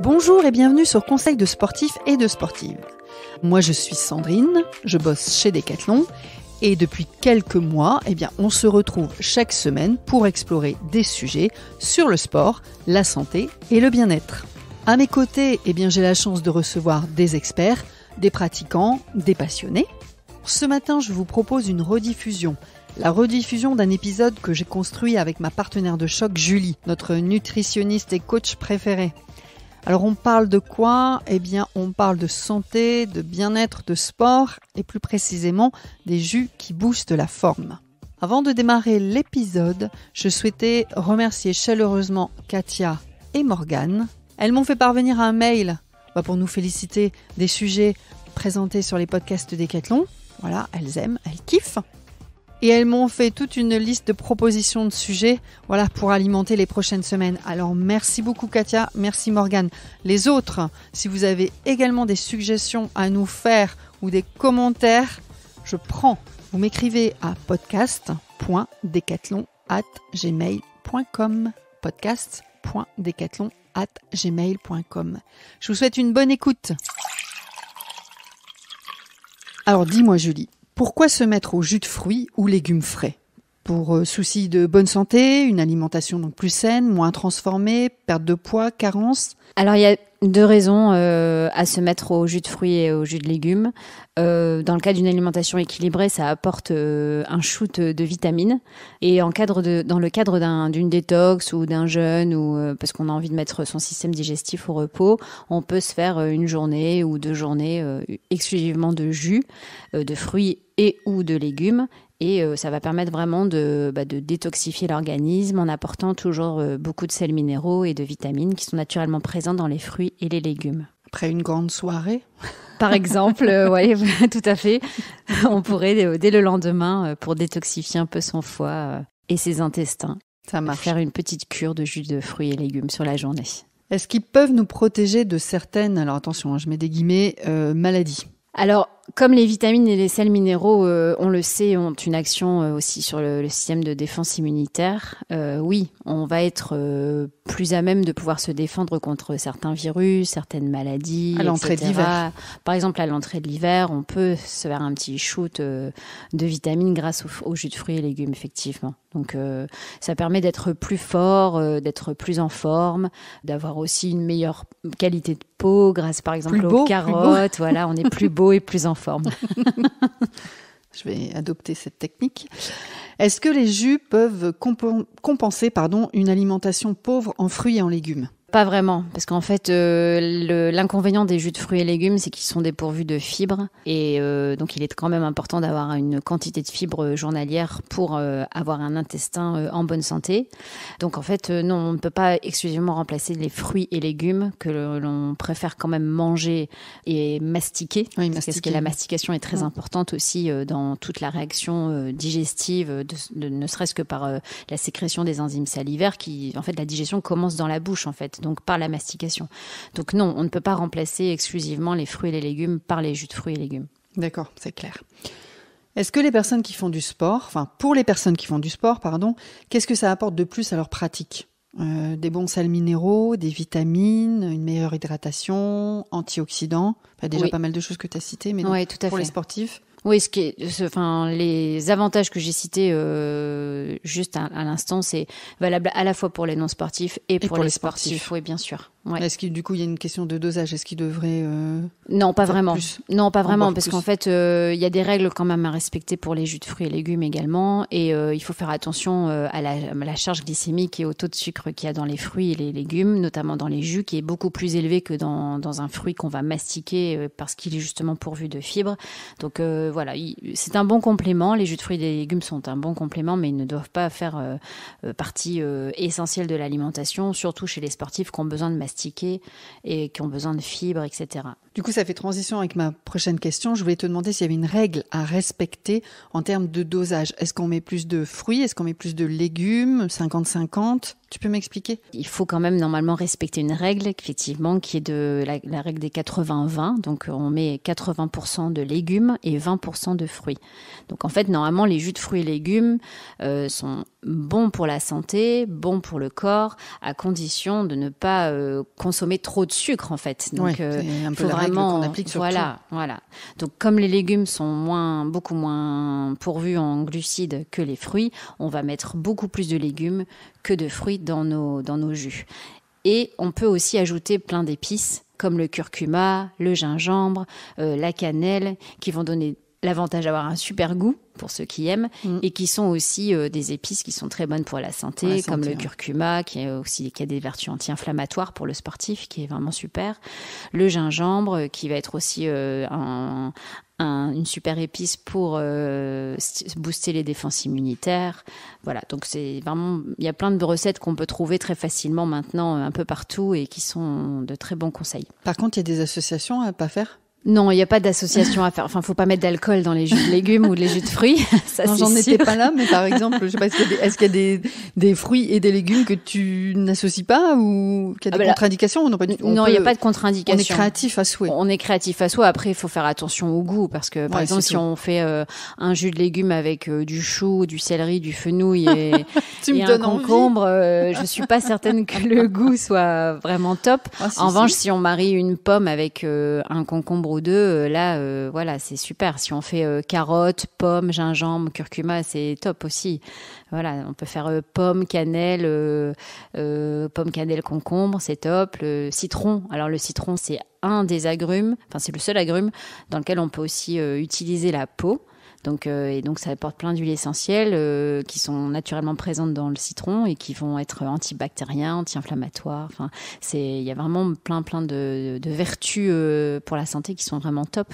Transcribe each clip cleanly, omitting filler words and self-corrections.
Bonjour et bienvenue sur Conseil de sportifs et de sportives. Moi je suis Sandrine, je bosse chez Decathlon et depuis quelques mois, on se retrouve chaque semaine pour explorer des sujets sur le sport, la santé et le bien-être. À mes côtés, j'ai la chance de recevoir des experts, des pratiquants, des passionnés. Ce matin, je vous propose une rediffusion. La rediffusion d'un épisode que j'ai construit avec ma partenaire de choc, Julie, notre nutritionniste et coach préférée. Alors on parle de quoi ? On parle de santé, de bien-être, de sport et plus précisément des jus qui boostent la forme. Avant de démarrer l'épisode, je souhaitais remercier chaleureusement Katia et Morgane. Elles m'ont fait parvenir un mail pour nous féliciter des sujets présentés sur les podcasts Decathlon. Voilà, elles aiment, elles kiffent. Et elles m'ont fait toute une liste de propositions de sujets pour alimenter les prochaines semaines. Alors merci beaucoup Katia, merci Morgane. Les autres, si vous avez également des suggestions à nous faire ou des commentaires, je prends. Vous m'écrivez à podcast.decathlon@gmail.com podcast.decathlon@gmail.com. Je vous souhaite une bonne écoute. Alors dis-moi Julie, pourquoi se mettre au jus de fruits ou légumes frais ? Pour souci de bonne santé, une alimentation donc plus saine, moins transformée, perte de poids, carence ? Alors il y a deux raisons à se mettre au jus de fruits et au jus de légumes. Dans le cas d'une alimentation équilibrée, ça apporte un shoot de vitamines. Et dans le cadre d'une détox ou d'un jeûne, ou parce qu'on a envie de mettre son système digestif au repos, on peut se faire une journée ou 2 journées exclusivement de jus, de fruits et ou de légumes. Et ça va permettre vraiment de détoxifier l'organisme en apportant toujours beaucoup de sels minéraux et de vitamines qui sont naturellement présents dans les fruits et les légumes. Après une grande soirée ? Par exemple, oui, tout à fait. On pourrait, dès le lendemain, pour détoxifier un peu son foie et ses intestins, faire une petite cure de jus de fruits et légumes sur la journée. Est-ce qu'ils peuvent nous protéger de certaines, alors attention, je mets des guillemets, maladies ? Alors, comme les vitamines et les sels minéraux, on le sait, ont une action aussi sur le système de défense immunitaire, oui, on va être plus à même de pouvoir se défendre contre certains virus, certaines maladies, à l'entrée de l'hiver. Par exemple, à l'entrée de l'hiver, on peut se faire un petit shoot de vitamines grâce au jus de fruits et légumes, effectivement. Donc, ça permet d'être plus fort, d'être plus en forme, d'avoir aussi une meilleure qualité de peau grâce, par exemple, aux carottes. Voilà, on est plus beau et plus en forme. Je vais adopter cette technique. Est-ce que les jus peuvent compenser une alimentation pauvre en fruits et en légumes ? Pas vraiment, parce qu'en fait, l'inconvénient des jus de fruits et légumes, c'est qu'ils sont dépourvus de fibres. Et donc, il est quand même important d'avoir une quantité de fibres journalière pour avoir un intestin en bonne santé. Donc, en fait, non, on ne peut pas exclusivement remplacer les fruits et légumes que l'on préfère quand même manger et mastiquer. Oui, parce que la mastication est très importante aussi dans toute la réaction digestive, ne serait-ce que par la sécrétion des enzymes salivaires qui, en fait, la digestion commence dans la bouche, en fait. Donc par la mastication. Donc non, on ne peut pas remplacer exclusivement les fruits et les légumes par les jus de fruits et légumes. D'accord, c'est clair. Est-ce que les personnes qui font du sport, pour les personnes qui font du sport, qu'est-ce que ça apporte de plus à leur pratique ? Des bons sels minéraux, des vitamines, une meilleure hydratation, antioxydants, déjà pas mal de choses que tu as citées, mais oui, tout à fait. Les sportifs ? Oui, les avantages que j'ai cités juste à l'instant, c'est valable à la fois pour les non-sportifs et pour les sportifs. Oui, bien sûr. Ouais. Est-ce qu'il y a une question de dosage ? Est-ce qu'il devrait Non, pas vraiment. Non, pas vraiment, parce plus. qu'en fait, il y a des règles quand même à respecter pour les jus de fruits et légumes également, et il faut faire attention à la charge glycémique et au taux de sucre qu'il y a dans les fruits et les légumes, notamment dans les jus, qui est beaucoup plus élevé que dans un fruit qu'on va mastiquer parce qu'il est justement pourvu de fibres. Donc voilà, c'est un bon complément. Les jus de fruits et des légumes sont un bon complément, mais ils ne doivent pas faire partie essentielle de l'alimentation, surtout chez les sportifs qui ont besoin de mastiquer et qui ont besoin de fibres, etc. Du coup, ça fait transition avec ma prochaine question. Je voulais te demander s'il y avait une règle à respecter en termes de dosage. Est-ce qu'on met plus de fruits ? Est-ce qu'on met plus de légumes ? 50-50 ? Tu peux m'expliquer ? Il faut quand même normalement respecter une règle, effectivement, qui est de la règle des 80-20. Donc, on met 80% de légumes et 20% 100% de fruits. Donc en fait, normalement, les jus de fruits et légumes sont bons pour la santé, bons pour le corps, à condition de ne pas consommer trop de sucre en fait. Donc c'est un peu la règle qu'on applique sur tout. Voilà. Donc comme les légumes sont beaucoup moins pourvus en glucides que les fruits, on va mettre beaucoup plus de légumes que de fruits dans nos jus. Et on peut aussi ajouter plein d'épices comme le curcuma, le gingembre, la cannelle, qui vont donner l'avantage d'avoir un super goût pour ceux qui aiment et qui sont aussi des épices qui sont très bonnes pour la santé, comme le curcuma qui a des vertus anti-inflammatoires pour le sportif, qui est vraiment super. Le gingembre qui va être aussi une super épice pour booster les défenses immunitaires. Voilà, donc c'est vraiment, il y a plein de recettes qu'on peut trouver très facilement maintenant un peu partout et qui sont de très bons conseils. Par contre, il y a des associations à pas faire? Non, il n'y a pas d'association à faire. Enfin, faut pas mettre d'alcool dans les jus de légumes ou les jus de fruits. Ça, non, j'en étais pas là, mais par exemple, je sais pas, est-ce qu'il y a des fruits et des légumes que tu n'associes pas ou qu'il y a des contre-indications? Non, il n'y a pas de contre-indication. On est créatif à souhait. On est créatif à souhait. Après, il faut faire attention au goût parce que, par exemple, si on fait un jus de légumes avec du chou, du céleri, du fenouil et un concombre, je suis pas certaine que le goût soit vraiment top. En revanche, si on marie une pomme avec un concombre ou deux, là, voilà, c'est super. Si on fait carottes, pommes, gingembre, curcuma, c'est top aussi. Voilà, on peut faire pomme, cannelle, concombre, c'est top. Le citron, alors le citron, c'est un des agrumes, enfin c'est le seul agrume dans lequel on peut aussi utiliser la peau. Donc ça apporte plein d'huiles essentielles qui sont naturellement présentes dans le citron et qui vont être antibactériens, anti-inflammatoires. Enfin, il y a vraiment plein de vertus pour la santé qui sont vraiment top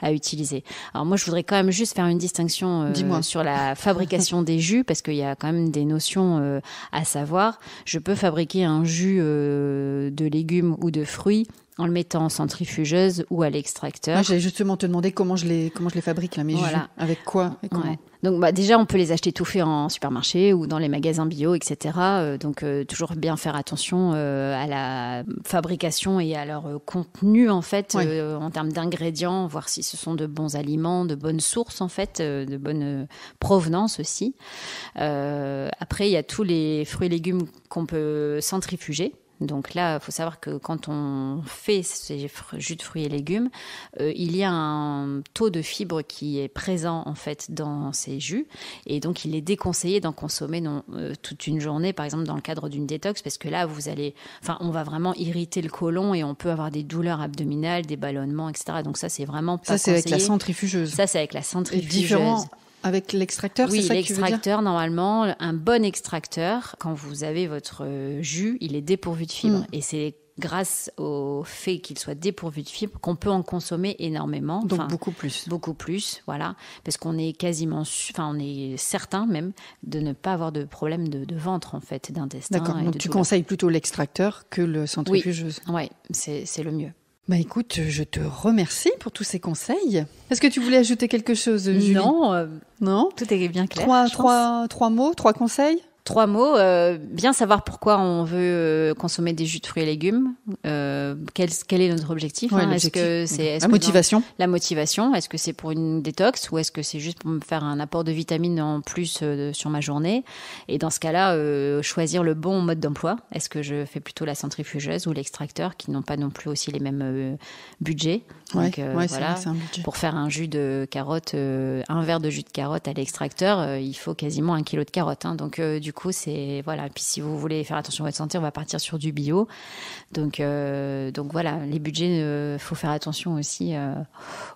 à utiliser. Alors moi, je voudrais quand même juste faire une distinction sur la fabrication des jus parce qu'il y a quand même des notions à savoir. Je peux fabriquer un jus de légumes ou de fruits en le mettant en centrifugeuse ou à l'extracteur. Ouais, j'allais justement te demander comment je les fabrique, là, mes jus. Avec quoi et comment. Donc déjà, on peut les acheter tout faits en supermarché ou dans les magasins bio, etc. Donc toujours bien faire attention à la fabrication et à leur contenu, en fait, en termes d'ingrédients, voir si ce sont de bons aliments, de bonnes sources, en fait, de bonne provenance aussi. Après, il y a tous les fruits et légumes qu'on peut centrifuger. Donc là, il faut savoir que quand on fait ces jus de fruits et légumes, il y a un taux de fibres qui est présent en fait dans ces jus, et donc il est déconseillé d'en consommer toute une journée, par exemple dans le cadre d'une détox, parce que là on va vraiment irriter le côlon et on peut avoir des douleurs abdominales, des ballonnements, etc. Donc ça, c'est vraiment pas conseillé. Ça, c'est avec la centrifugeuse. Ça, c'est avec la centrifugeuse. Et différent avec l'extracteur, oui, c'est ça que tu veux dire ? L'extracteur, normalement, un bon extracteur, quand vous avez votre jus, il est dépourvu de fibres. Et c'est grâce au fait qu'il soit dépourvu de fibres qu'on peut en consommer énormément. Donc beaucoup plus. Beaucoup plus, voilà. Parce qu'on est on est certain même de ne pas avoir de problème de ventre, en fait, d'intestin. D'accord, donc tu conseilles plutôt l'extracteur que le centrifugeuse. Oui, c'est le mieux. Bah écoute, je te remercie pour tous ces conseils. Est-ce que tu voulais ajouter quelque chose, Julie ? Non, tout est bien clair. Trois mots, 3 conseils ? 3 mots, bien savoir pourquoi on veut consommer des jus de fruits et légumes, quel est notre objectif, la motivation. La motivation, est-ce que c'est pour une détox ou est-ce que c'est juste pour me faire un apport de vitamines en plus sur ma journée ? Et dans ce cas-là, choisir le bon mode d'emploi. Est-ce que je fais plutôt la centrifugeuse ou l'extracteur, qui n'ont pas non plus aussi les mêmes budgets. Donc voilà, c'est un budget. Pour faire un jus de carotte, un verre de jus de carotte à l'extracteur, il faut quasiment 1 kilo de carottes. Donc du coup, c'est voilà. Puis si vous voulez faire attention à votre santé, on va partir sur du bio. Donc voilà, les budgets, faut faire attention aussi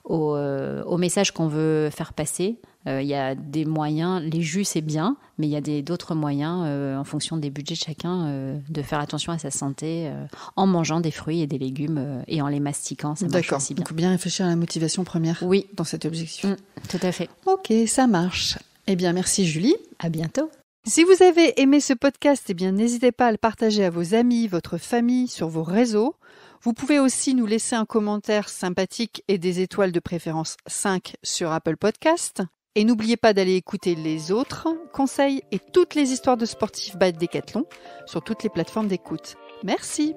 au message qu'on veut faire passer. Il y a des moyens, les jus c'est bien, mais il y a d'autres moyens en fonction des budgets de chacun de faire attention à sa santé en mangeant des fruits et des légumes et en les mastiquant. Ça marche aussi bien. Donc bien réfléchir à la motivation première. Oui, dans cet objectif. Tout à fait. Ok, ça marche. Eh bien, merci Julie. À bientôt. Si vous avez aimé ce podcast, eh bien n'hésitez pas à le partager à vos amis, votre famille, sur vos réseaux. Vous pouvez aussi nous laisser un commentaire sympathique et des étoiles de préférence 5 sur Apple Podcast. Et n'oubliez pas d'aller écouter les autres conseils et toutes les histoires de sportifs by Decathlon sur toutes les plateformes d'écoute. Merci.